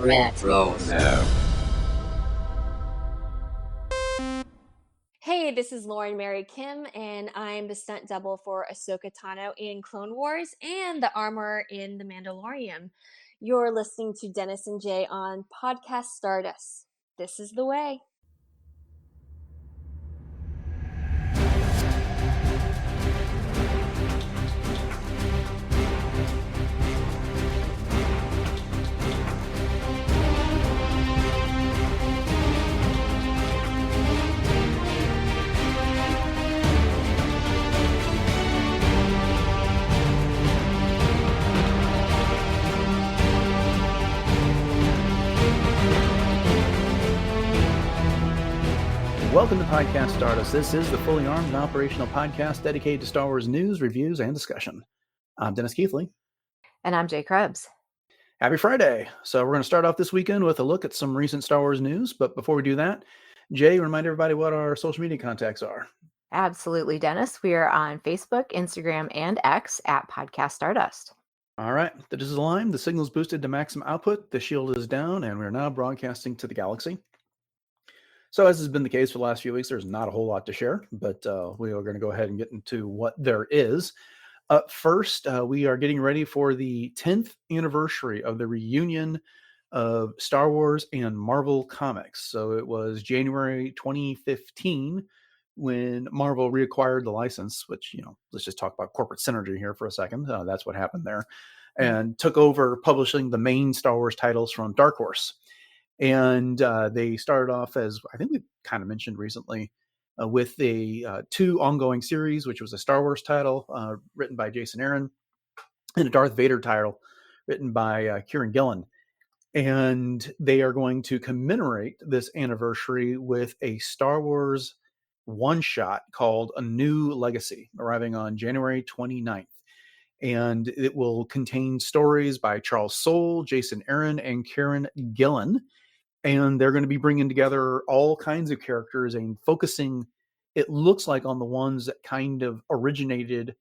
Retro. Hey, this is Lauren Mary Kim, and I'm the stunt double for Ahsoka Tano in Clone Wars and the armorer in The Mandalorian. You're listening to Dennis and Jay on Podcast Stardust. This is the way. Welcome to Podcast Stardust. This is the fully armed and operational podcast dedicated to Star Wars news, reviews, and discussion. I'm Dennis Keithley. And I'm Jay Krebs. Happy Friday. So we're going to start off this weekend with a look at some recent Star Wars news. But before we do that, Jay, remind everybody what our social media contacts are. Absolutely, Dennis. We are on Facebook, Instagram, and X at Podcast Stardust. All right. The digital line, the signal's boosted to maximum output, the shield is down, and we're now broadcasting to the galaxy. So as has been the case for the last few weeks, there's not a whole lot to share, but we are going to go ahead and get into what there is. First, we are getting ready for the 10th anniversary of the reunion of Star Wars and Marvel Comics. So it was January 2015 when Marvel reacquired the license, which, let's just talk about corporate synergy here for a second. That's what happened there. And took over publishing the main Star Wars titles from Dark Horse. And they started off, as I think we kind of mentioned recently, with a 2 ongoing series, which was a Star Wars title written by Jason Aaron and a Darth Vader title written by Kieran Gillen. And they are going to commemorate this anniversary with a Star Wars one-shot called A New Legacy, arriving on January 29th. And it will contain stories by Charles Soule, Jason Aaron, and Kieran Gillen. And they're going to be bringing together all kinds of characters and focusing, it looks like, on the ones that kind of originated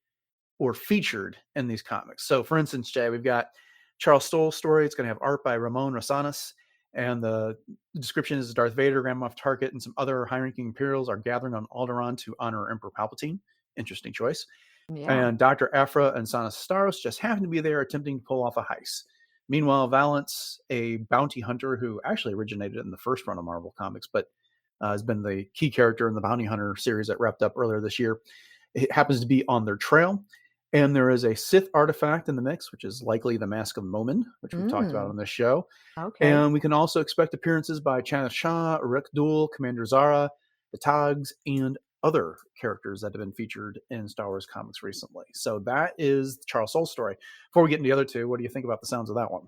or featured in these comics. So, for instance, Jay, we've got Charles Soule's story. It's going to have art by Ramon Rosanas. And the description is Darth Vader, Grand Moff Tarkin, and some other high-ranking Imperials are gathering on Alderaan to honor Emperor Palpatine. Interesting choice. Yeah. And Dr. Aphra and Sana Staros just happen to be there attempting to pull off a heist. Meanwhile, Valance, a bounty hunter who actually originated in the first run of Marvel Comics, but has been the key character in the Bounty Hunter series that wrapped up earlier this year, it happens to be on their trail. And there is a Sith artifact in the mix, which is likely the Mask of Momin, which we've talked about on this show. Okay. And we can also expect appearances by Chana Shah, Rick Duel, Commander Zara, the Togs, and other characters that have been featured in Star Wars comics recently. So that is the Charles Soule story. Before we get into the other two, what do you think about the sounds of that one?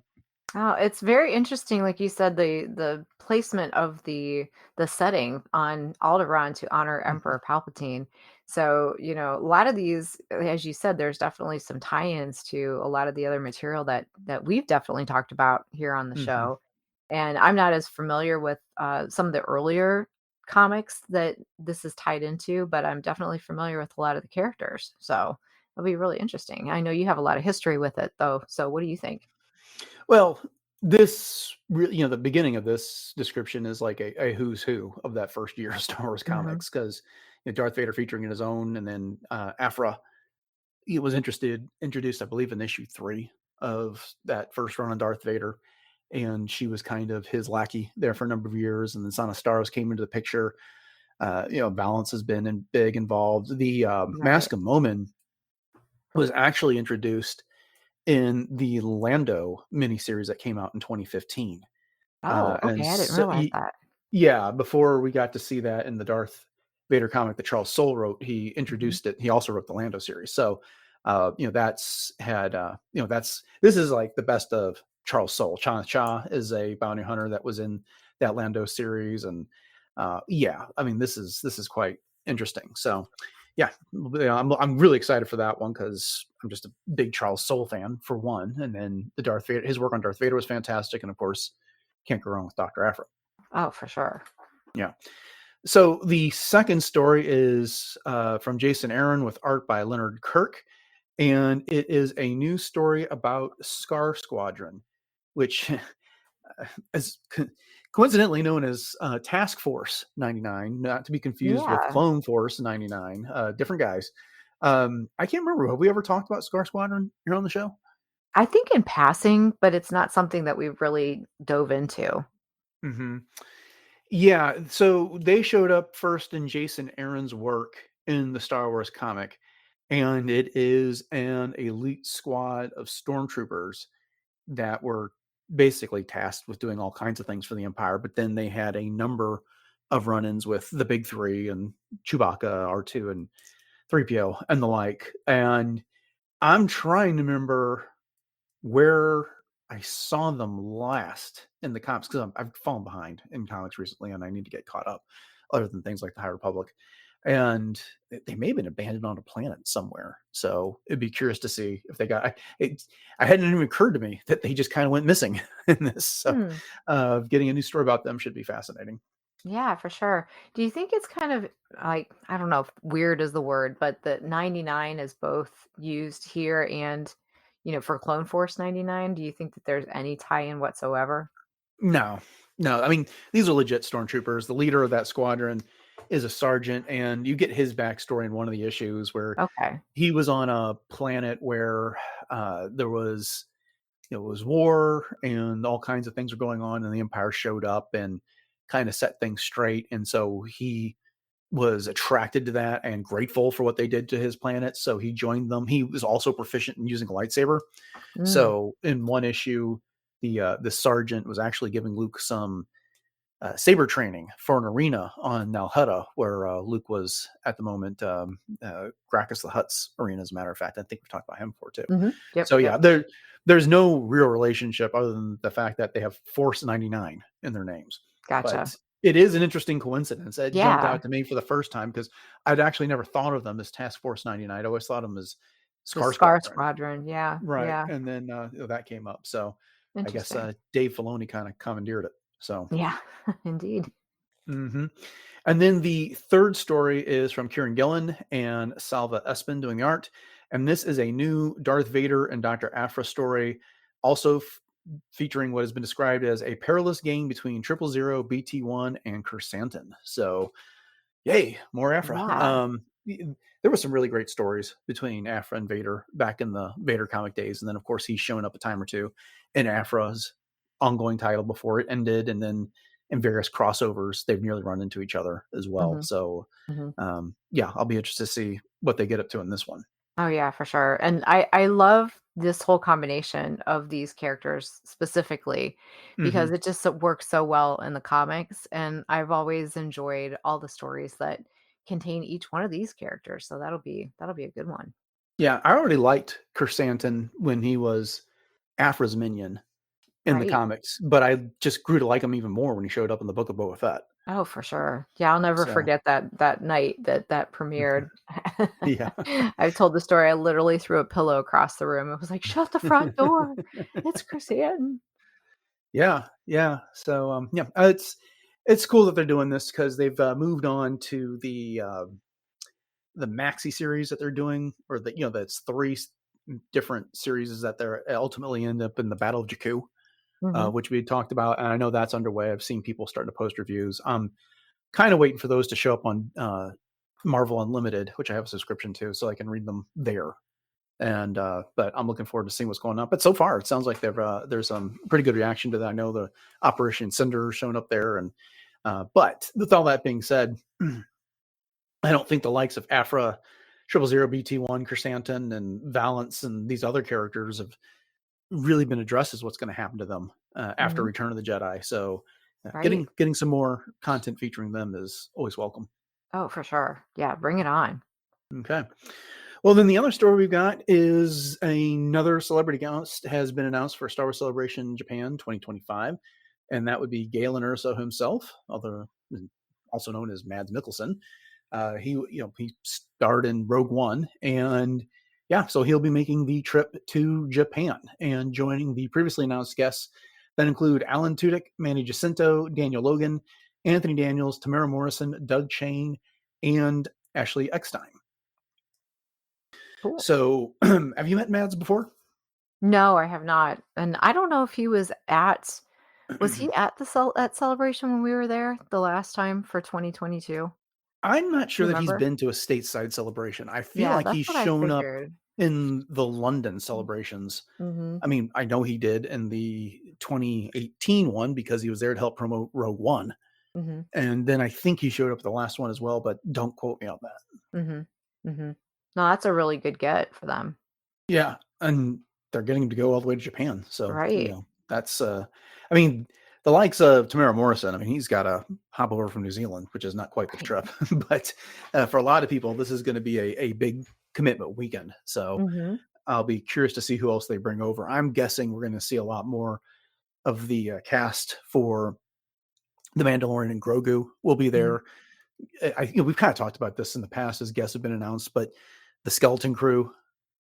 Oh, it's very interesting. Like you said, the placement of the setting on Alderaan to honor Emperor Palpatine. So, a lot of these, as you said, there's definitely some tie-ins to a lot of the other material that we've definitely talked about here on the show. And I'm not as familiar with some of the earlier comics that this is tied into, but I'm definitely familiar with a lot of the characters. So it'll be really interesting. I know you have a lot of history with it, though. So what do you think? Well, this, the beginning of this description is like a who's who of that first year of Star Wars comics, because Darth Vader featuring in his own, and then Aphra, he was introduced, I believe, in issue 3 of that first run on Darth Vader, and she was kind of his lackey there for a number of years, and then Sana Staros came into the picture. Valance has been big involved. The Mask of Momin was actually introduced in the Lando miniseries that came out in 2015. Oh, okay. I didn't realize that. Yeah, before we got to see that in the Darth Vader comic that Charles Soule wrote, he introduced it. He also wrote the Lando series. So, this is like the best of Charles Soule. Chana Cha is a bounty hunter that was in that Lando series. And this is quite interesting. So, yeah, I'm really excited for that one because I'm just a big Charles Soule fan, for one. And then the Darth Vader, his work on Darth Vader was fantastic. And of course, can't go wrong with Dr. Aphra. Oh, for sure. Yeah. So the second story is from Jason Aaron with art by Leonard Kirk. And it is a new story about Scar Squadron, which as coincidentally known as Task Force 99, not to be confused with Yeah. Clone Force 99, different guys. I can't remember. Have we ever talked about Scar Squadron here on the show? I think in passing, but it's not something that we've really dove into. Hmm. Yeah, so they showed up first in Jason Aaron's work in the Star Wars comic, and it is an elite squad of stormtroopers that were basically tasked with doing all kinds of things for the Empire. But then they had a number of run-ins with the big three and Chewbacca, R2, and 3PO and the like. And I'm trying to remember where I saw them last in the comics because I've fallen behind in comics recently and I need to get caught up, other than things like the High Republic. And they may have been abandoned on a planet somewhere. So it'd be curious to see if they got. It hadn't even occurred to me that they just kind of went missing in this. So Hmm. getting a new story about them should be fascinating. Yeah, for sure. Do you think it's kind of like, I don't know if weird is the word, but the 99 is both used here and, for Clone Force 99? Do you think that there's any tie-in whatsoever? No, no. I mean, these are legit stormtroopers. The leader of that squadron is a sergeant, and you get his backstory in one of the issues where Okay. he was on a planet where there was, it was war and all kinds of things were going on, and the Empire showed up and kind of set things straight. And so he was attracted to that and grateful for what they did to his planet. So he joined them. He was also proficient in using a lightsaber. Mm, So in one issue, the sergeant was actually giving Luke some saber training for an arena on Nalhutta, where Luke was at the moment. Gracchus the Hutt's arena, as a matter of fact. I think we've talked about him before too. hmm. Yep, So yep. yeah, there's no real relationship other than the fact that they have Force 99 in their names. Gotcha. But it is an interesting coincidence. It jumped Yeah, out to me for the first time because I'd actually never thought of them as Task Force 99. I'd always thought of them as the Scar Scar Squadron. Squadron. Yeah, Right. yeah. And then that came up. So I guess Interesting. Dave Filoni kind of commandeered it. So. Yeah, indeed. Hmm. And then the third story is from Kieran Gillen and Salva Espin doing the art. And this is a new Darth Vader and Dr. Aphra story, also featuring what has been described as a perilous game between 000, BT1, and Kersantin. So, yay, more Aphra. Yeah. There were some really great stories between Aphra and Vader back in the Vader comic days. And then, of course, he's shown up a time or two in Aphra's ongoing title before it ended. And then in various crossovers, they've nearly run into each other as well. Hmm. So, Hmm. yeah, I'll be interested to see what they get up to in this one. Oh yeah, for sure. And I love this whole combination of these characters specifically because Hmm. it just works so well in the comics, and I've always enjoyed all the stories that contain each one of these characters. So that'll be a good one. Yeah, I already liked Kersantin when he was Aphra's minion in the Right. comics, but I just grew to like him even more when he showed up in the Book of Boba Fett. Oh, for sure. Yeah, I'll never So, forget that night that premiered. yeah. I've told the story. I literally threw a pillow across the room. It was like, "Shut the front door. It's Chrissy." Yeah, yeah. So, yeah, it's cool that they're doing this because they've moved on to the maxi series that they're doing, or that's three different series that they're ultimately end up in the Battle of Jakku, Mhm. which we had talked about, and I know that's underway. I've seen people starting to post reviews. I'm kind of waiting for those to show up on Marvel Unlimited, which I have a subscription to, so I can read them there. And but I'm looking forward to seeing what's going on. But so far, it sounds like there's some pretty good reaction to that. I know the Operation Cinder showing up there, and but with all that being said, I don't think the likes of Aphra, 000, BT1, Chrysanthemum, and Valance, and these other characters have really been addressed as what's going to happen to them after Mhm. Return of the Jedi. So Right. getting some more content featuring them is always welcome. Oh, for sure. Yeah, bring it on. Okay. Well, then the other story we've got is another celebrity guest has been announced for Star Wars Celebration Japan 2025, and that would be Galen Erso himself, also known as Mads Mikkelsen. He starred in Rogue One, and yeah, so he'll be making the trip to Japan and joining the previously announced guests that include Alan Tudyk, Manny Jacinto, Daniel Logan, Anthony Daniels, Tamara Morrison, Doug Chain, and Ashley Eckstein. Cool. So, have you met Mads before? No, I have not. And I don't know if he was at Was he at at Celebration when we were there the last time for 2022? I'm not You sure that he's remember? been to a stateside celebration. I feel Yeah, like that's he's what I shown up figured. in the London celebrations. Mhm. I mean, I know he did in the 2018 one because he was there to help promote Rogue One. Mhm. And then I think he showed up at the last one as well, but don't quote me on that. Mhm. Mhm. No, that's a really good get for them. Yeah, and they're getting him to go all the way to Japan. So, Right. that's I mean, the likes of Tamara Morrison, I mean, he's got to hop over from New Zealand, which is not quite the Right. trip. But for a lot of people, this is going to be a big commitment weekend. So Mhm. I'll be curious to see who else they bring over. I'm guessing we're going to see a lot more of the cast for The Mandalorian and Grogu will be Mhm. there. We've kind of talked about this in the past as guests have been announced, but the Skeleton Crew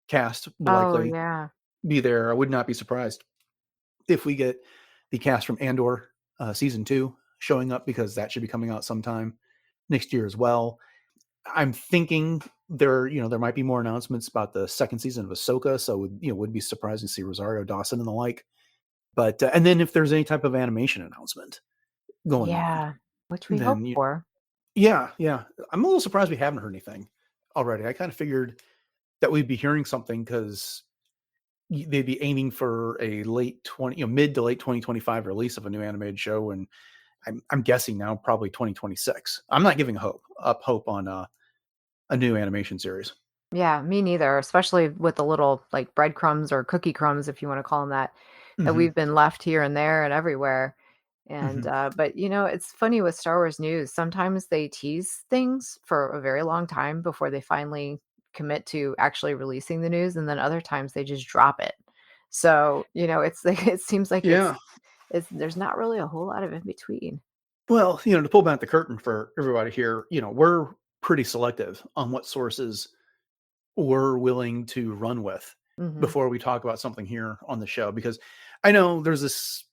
cast will Oh, likely yeah. be there. I would not be surprised if we get the cast from Andor season 2 showing up, because that should be coming out sometime next year as well. I'm thinking there might be more announcements about the second season of Ahsoka, so would be surprising to see Rosario Dawson and the like. But and then if there's any type of animation announcement going on, Yeah, which we hope then for. yeah, I'm a little surprised we haven't heard anything already. I kind of figured that we'd be hearing something because they'd be aiming for a mid to late 2025 release of a new animated show, and I'm guessing now probably 2026. I'm not giving hope on a new animation series. Yeah, me neither, especially with the little, like, breadcrumbs or cookie crumbs, if you wanna call them that, that Hmm. we've been left here and there and everywhere. And, Hmm. but, it's funny with Star Wars news, sometimes they tease things for a very long time before they finally commit to actually releasing the news, and then other times they just drop it. So, it's like it seems like Yeah. it's there's not really a whole lot of in between. Well, to pull back the curtain for everybody here, we're pretty selective on what sources we're willing to run with Mhm. before we talk about something here on the show, because I know there's this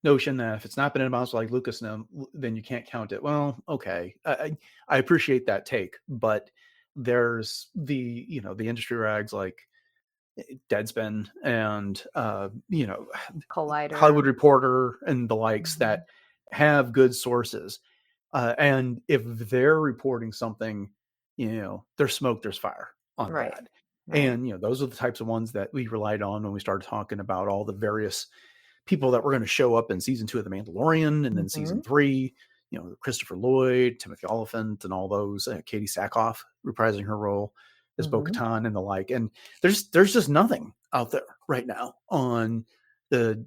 notion that if it's not been announced like Lucasfilm, then you can't count it. Well, okay, I appreciate that take, but there's the industry rags like Deadspin and Hollywood Collider. Reporter and the likes Mhm. that have good sources. And if they're reporting something, there's smoke, there's fire on Right. that. Right. And, those are the types of ones that we relied on when we started talking about all the various people that were going to show up in season 2 of The Mandalorian and then season Mhm. 3, Christopher Lloyd, Timothy Oliphant, and all those, Katie Sackhoff reprising her role as Mhm. Bo-Katan and the like. And there's just nothing out there right now on the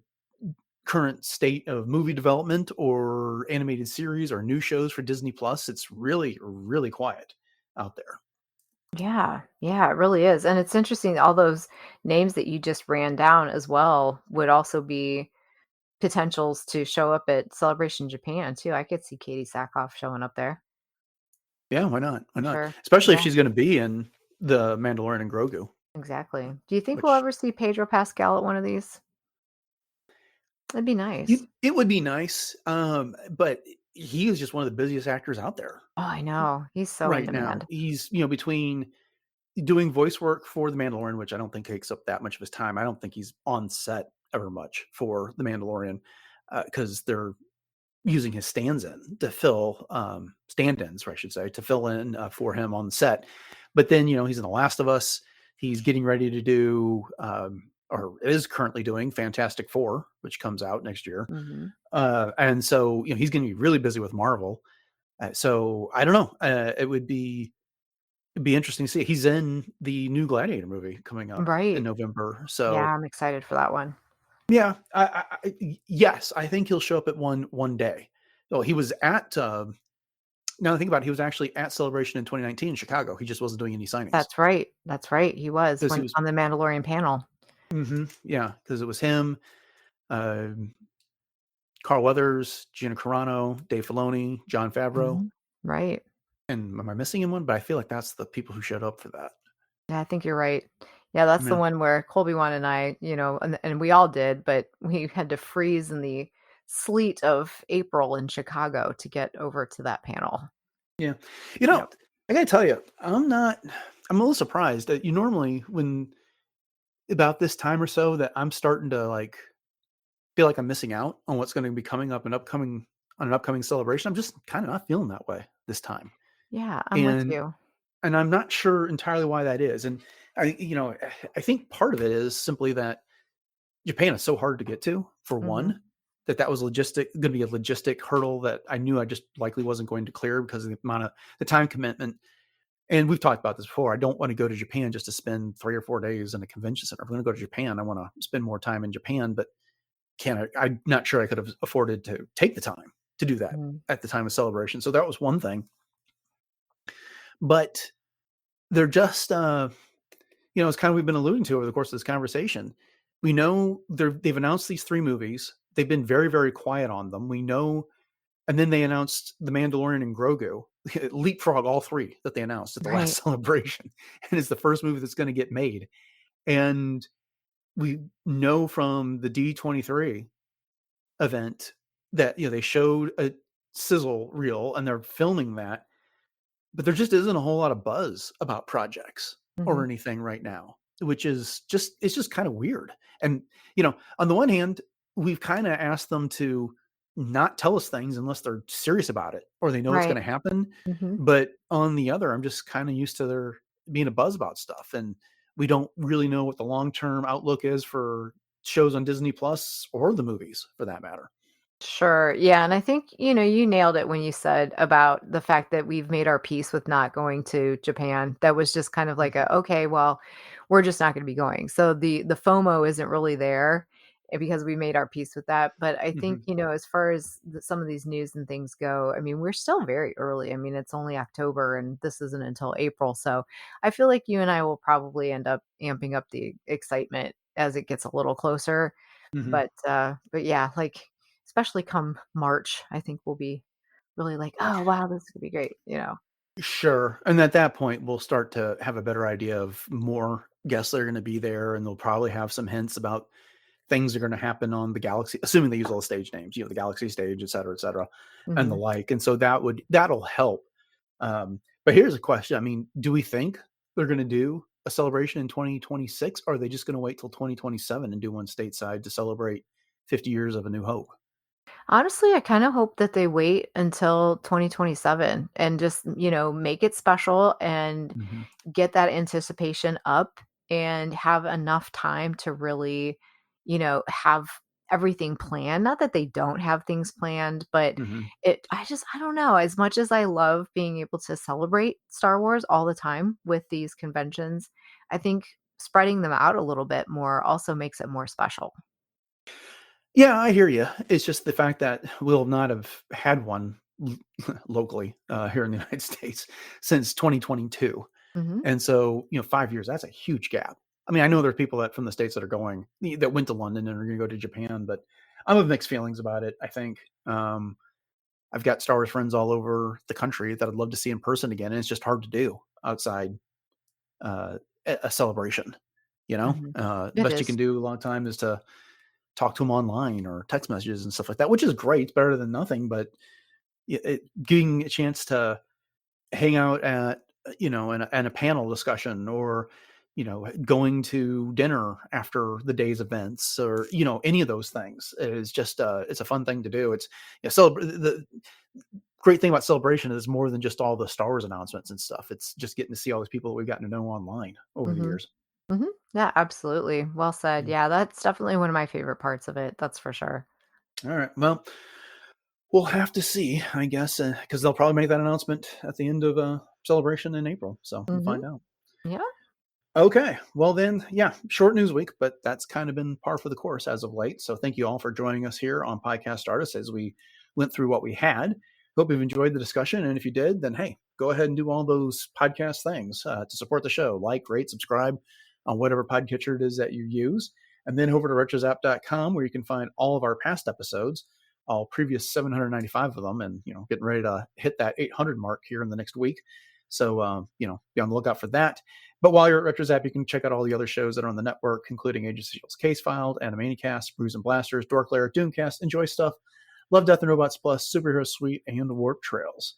current state of movie development or animated series or new shows for Disney Plus. It's really, really quiet out there. Yeah, yeah, it really is. And it's interesting, all those names that you just ran down as well would also be potentials to show up at Celebration Japan too. I could see Katie Sackhoff showing up there Yeah, why not? Why for not? sure. Especially if Yeah, she's going to be in the Mandalorian and Grogu, exactly. Do you think we'll which ever see Pedro Pascal at one of these? That'd be nice. it would be nice. But he is just one of the busiest actors out there Oh, I know. He's so in right now. demand. He's, between doing voice work for The Mandalorian, which I don't think takes up that much of his time. I don't think he's on set ever much for The Mandalorian because they're using his stand-ins, stand-ins, or I should say, to fill in for him on the set. But then, he's in The Last of Us. He's getting ready to do, or is currently doing Fantastic Four, which comes out next year. Mhm. And so, he's going to be really busy with Marvel. So I don't know. It'd be interesting to see. He's in the new Gladiator movie coming up in Right. November. Yeah, So I'm excited for that one. yeah, yes, I think he'll show up at one day. Well, he was at now that I think about it, he was actually at Celebration in 2019 in Chicago. He just wasn't doing any signings That's right. That's right. He was because he when was. on the Mandalorian panel. Yeah, because it was him, um, Carl Weathers, Gina Carano, Dave Filoni, John Favreau, Mhm. Right. and am I missing in one? But I feel like that's the people who showed up for that. Yeah, I think you're right. Yeah, that's the Yeah, one where Colby One and I, and we all did, but we had to freeze in the sleet of April in Chicago to get over to that panel. yeah. Yep. I gotta tell you, I'm a little surprised that you normally when about this time or so that I'm starting to like feel like I'm missing out on what's going to be coming up and upcoming on an upcoming celebration. I'm just kind of not feeling that way this time. Yeah, I'm with And you. and I'm not sure entirely why that is. And I think part of it is simply that Japan is so hard to get to, for Hmm. one, that was going to be a logistic hurdle that I knew I just likely wasn't going to clear because of the time commitment. And we've talked about this before. I don't want to go to Japan just to spend 3 or 4 days in a convention center. If I'm going to go to Japan, I want to spend more time in Japan, but I'm not sure I could have afforded to take the time to do that Hmm. at the time of celebration. So that was one thing. But they're just, it's kind of we've been alluding to over the course of this conversation. We know they've announced these 3 movies. They've been very, very quiet on them. We know, and then they announced The Mandalorian and Grogu, leapfrog all 3 that they announced at the last Right. celebration, and it's the first movie that's going to get made. And we know from the D23 event that they showed a sizzle reel and they're filming that, but there just isn't a whole lot of buzz about projects or Hmm. anything right now, which is it's just kind of weird. And on the one hand, we've kind of asked them to not tell us things unless they're serious about it or they know it's going Right. to happen. Hmm. But on the other, I'm just kind of used to there being a buzz about stuff, and we don't really know what the long-term outlook is for shows on Disney Plus or the movies for that matter. Sure. Yeah. And I think, you nailed it when you said about the fact that we've made our peace with not going to Japan. That was just kind of like Mhm. okay, well, we're just not going to be going. So the FOMO isn't really there because we made our peace with that. But I think, Mhm. as far as some of these news and things go, I mean, we're still very early. I mean, it's only October and this isn't until April. So I feel like you and I will probably end up amping up the excitement as it gets a little closer. Mhm. But yeah, like especially come March, I think we'll be really like, "Oh, wow, this is gonna be great." Sure. And at that point, we'll start to have a better idea of more guests that are going to be there, and they'll probably have some hints about things that are going to happen on the Galaxy, assuming they use all the stage names, the Galaxy stage, et cetera, and the Mhm. like. And so that'll help. But here's a question. I mean, do we think they're going to do a celebration in 2026, or are they just going to wait till 2027 and do one stateside to celebrate 50 years of A New Hope? Honestly, I kinda hope that they wait until 2027 and just, make it special and Hmm. get that anticipation up and have enough time to really, have everything planned. Not that they don't have things planned, but Hmm. I don't know, as much as I love being able to celebrate Star Wars all the time with these conventions, I think spreading them out a little bit more also makes it more special. Yeah, I hear you. It's just the fact that we'll not have had one locally here in the United States since 2022. Mhm. And so, 5 years, that's a huge gap. I mean, I know there are people that from the States that are going, that went to London and are going to go to Japan, but I'm of mixed feelings about it. I think I've got Star Wars friends all over the country that I'd love to see in person again. And it's just hard to do outside uh, a celebration. Mhm. The It best you can is. do a long time is to talk to them online or text messages and stuff like that, which is great. It's better than nothing, but getting a chance to hang out at, in a panel discussion or, going to dinner after the day's events or, any of those things is just, it's a fun thing to do. It's the great thing about celebration is more than just all the Star Wars announcements and stuff. It's just getting to see all these people that we've gotten to know online over the Mhm. years. Mhm. Yeah, absolutely. Well said. Mm. Yeah, that's definitely one of my favorite parts of it, that's for sure. All right. Well, we'll have to see, I guess, because they'll probably make that announcement at the end of celebration in April. So we'll Mhm. find out. Yeah. Okay. Well, then, yeah, short news week, but that's kind of been par for the course as of late. So thank you all for joining us here on Podcast Stardust as we went through what we had. Hope you've enjoyed the discussion. And if you did, then hey, go ahead and do all those podcast things to support the show. Like, rate, subscribe on whatever podcatcher it is that you use. And then over to retrozap.com where you can find all of our past episodes, all previous 795 of them, and getting ready to hit that 800 mark here in the next week. So be on the lookout for that. But while you're at RetroZap, you can check out all the other shows that are on the network, including Agents of Shield's Case Filed, Animaniacast, Brews and Blasters, Dork Lair, Doomcast, Enjoy Stuff, Love, Death and Robots Plus, Superhero Suite, and Warp Trails.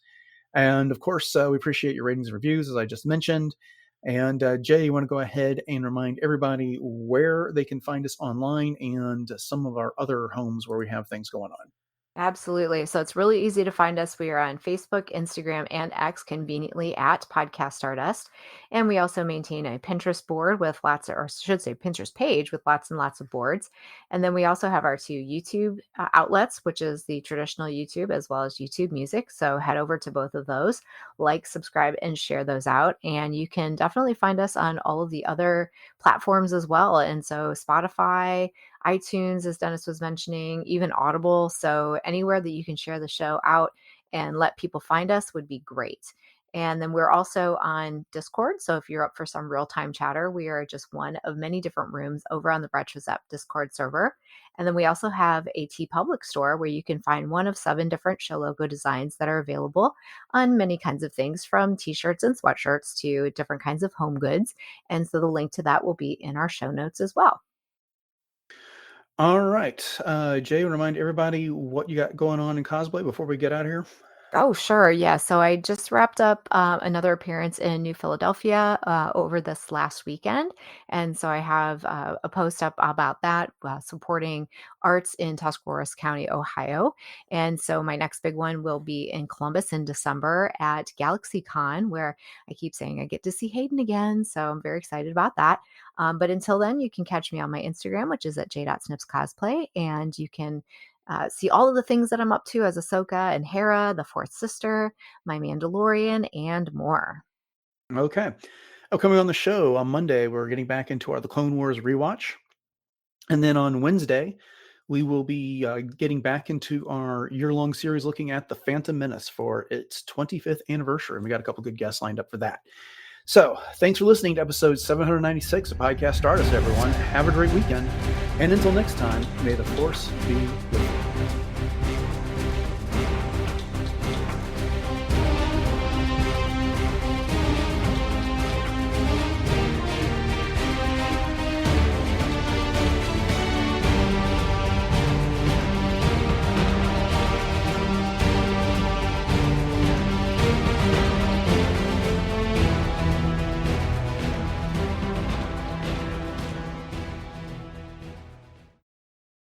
And of course, we appreciate your ratings and reviews, as I just mentioned. And Jay, you want to go ahead and remind everybody where they can find us online and some of our other homes where we have things going on? Absolutely. So it's really easy to find us. We are on Facebook, Instagram, and X, conveniently at Podcast Stardust. And we also maintain a Pinterest board with lots of, or I should say Pinterest page with lots and lots of boards. And then we also have our two YouTube outlets, which is the traditional YouTube as well as YouTube Music. So head over to both of those, like, subscribe, and share those out. And you can definitely find us on all of the other platforms as well. And so Spotify, iTunes, as Dennis was mentioning, even Audible. So anywhere that you can share the show out and let people find us would be great. And then we're also on Discord. So if you're up for some real time chatter, we are just one of many different rooms over on the Retrozep Discord server. And then we also have a TeePublic store where you can find one of 7 different show logo designs that are available on many kinds of things, from t-shirts and sweatshirts to different kinds of home goods. And so the link to that will be in our show notes as well. All right. Jay, remind everybody what you got going on in cosplay before we get out of here. Oh, sure. Yeah. So I just wrapped up another appearance in New Philadelphia over this last weekend. And so I have a post up about that, supporting arts in Tuscarawas County, Ohio. And so my next big one will be in Columbus in December at GalaxyCon, where I keep saying I get to see Hayden again. So I'm very excited about that. But until then, you can catch me on my Instagram, which is at j.snipscosplay. And you can see all of the things that I'm up to as Ahsoka and Hera, the Fourth Sister, my Mandalorian, and more. Okay. Coming on the show on Monday, we're getting back into the Clone Wars rewatch. And then on Wednesday, we will be getting back into our year-long series looking at The Phantom Menace for its 25th anniversary. And we got a couple good guests lined up for that. So thanks for listening to episode 796 of Podcast Stardust, everyone. Have a great weekend. And until next time, may the Force be with you.